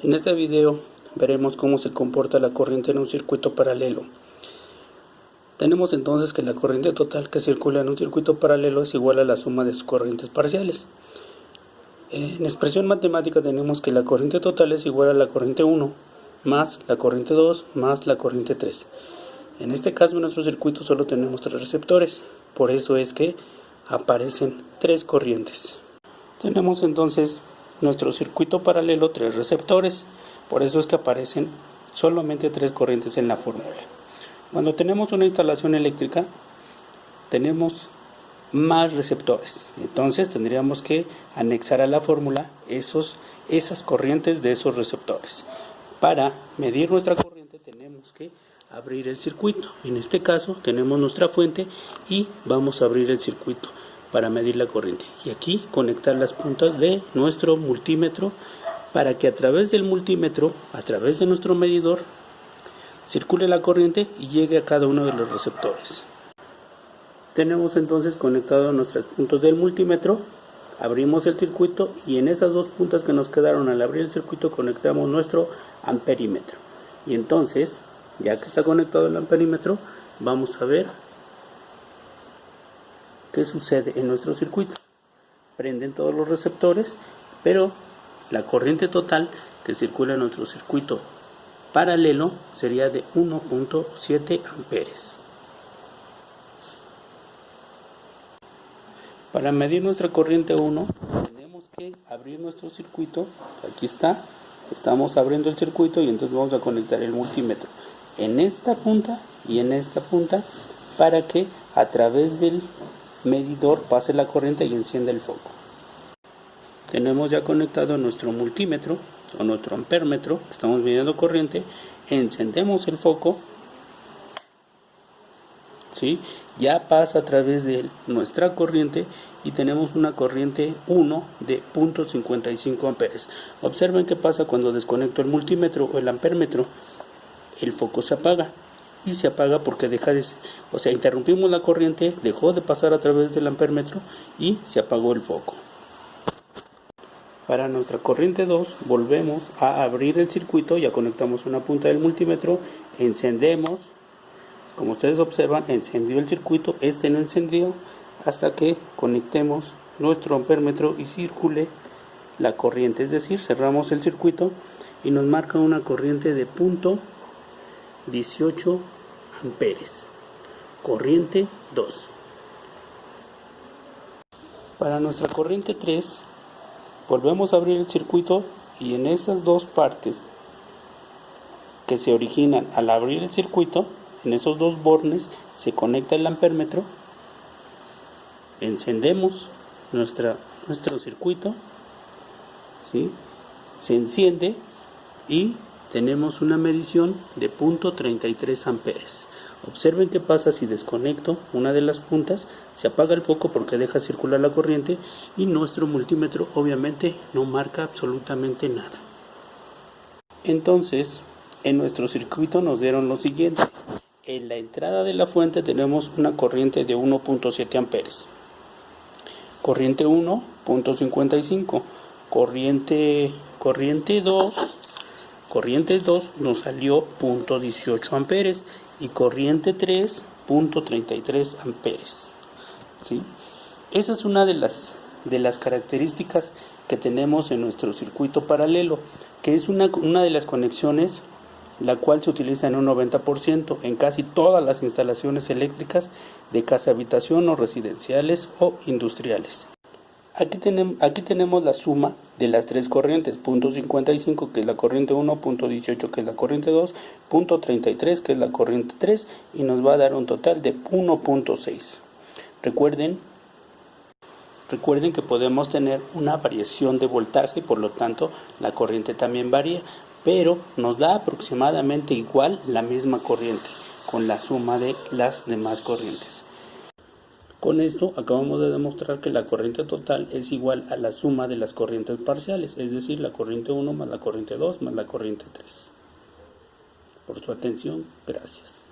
En este video veremos cómo se comporta la corriente en un circuito paralelo. Tenemos entonces que la corriente total que circula en un circuito paralelo es igual a la suma de sus corrientes parciales. En expresión matemática tenemos que la corriente total es igual a la corriente 1 más la corriente 2 más la corriente 3. En este caso en nuestro circuito solo tenemos 3 receptores, por eso es que aparecen 3 corrientes. Tenemos entonces nuestro circuito paralelo 3 receptores, por eso es que aparecen solamente 3 corrientes en la fórmula. Cuando tenemos una instalación eléctrica tenemos más receptores, entonces tendríamos que anexar a la fórmula esas corrientes de esos receptores. Para medir nuestra corriente tenemos que abrir el circuito. En este caso tenemos nuestra fuente y vamos a abrir el circuito para medir la corriente. Y aquí conectar las puntas de nuestro multímetro para que a través del multímetro, a través de nuestro medidor, circule la corriente y llegue a cada uno de los receptores. Tenemos entonces conectados nuestros puntos del multímetro, abrimos el circuito y en esas dos puntas que nos quedaron al abrir el circuito conectamos nuestro amperímetro. Y entonces, ya que está conectado el amperímetro, vamos a ver qué sucede en nuestro circuito. Prenden todos los receptores, pero la corriente total que circula en nuestro circuito paralelo sería de 1.7 amperes. Para medir nuestra corriente 1 tenemos que abrir nuestro circuito. Aquí está, estamos abriendo el circuito y entonces vamos a conectar el multímetro en esta punta y en esta punta para que a través del medidor pase la corriente y encienda el foco. Tenemos ya conectado nuestro multímetro o nuestro ampérmetro, estamos midiendo corriente, encendemos el foco, ¿sí? Ya pasa a través de nuestra corriente y tenemos una corriente 1 de 0.55 amperes. Observen qué pasa cuando desconecto el multímetro o el ampérmetro. El foco se apaga y se apaga porque interrumpimos la corriente, dejó de pasar a través del ampérmetro y se apagó el foco. Para nuestra corriente 2 volvemos a abrir el circuito, ya conectamos una punta del multímetro, encendemos. Como ustedes observan, encendió el circuito, este no encendió hasta que conectemos nuestro ampérmetro y circule la corriente, es decir, cerramos el circuito y nos marca una corriente de 0.18 amperes, corriente 2. Para nuestra corriente 3, volvemos a abrir el circuito y en esas dos partes que se originan al abrir el circuito, en esos dos bornes se conecta el ampérmetro, encendemos nuestro circuito, ¿sí? Se enciende y tenemos una medición de 0.33 amperes. Observen qué pasa si desconecto una de las puntas, se apaga el foco porque deja circular la corriente y nuestro multímetro obviamente no marca absolutamente nada. Entonces, en nuestro circuito nos dieron lo siguiente. En la entrada de la fuente tenemos una corriente de 1.7 amperes. Corriente 1, 0.55. Corriente 2 nos salió 0.18 amperes y corriente 3, 0.33 amperes. ¿Sí? Esa es una de las características que tenemos en nuestro circuito paralelo, que es una de las conexiones la cual se utiliza en un 90% en casi todas las instalaciones eléctricas de casa habitación o residenciales o industriales. Aquí tenemos la suma de las tres corrientes, 0.55 que es la corriente 1, 0.18 que es la corriente 2, 0.33 que es la corriente 3 y nos va a dar un total de 1.6. Recuerden que podemos tener una variación de voltaje, por lo tanto la corriente también varía, pero nos da aproximadamente igual la misma corriente con la suma de las demás corrientes. Con esto acabamos de demostrar que la corriente total es igual a la suma de las corrientes parciales, es decir, la corriente 1 más la corriente 2 más la corriente 3. Por su atención, gracias.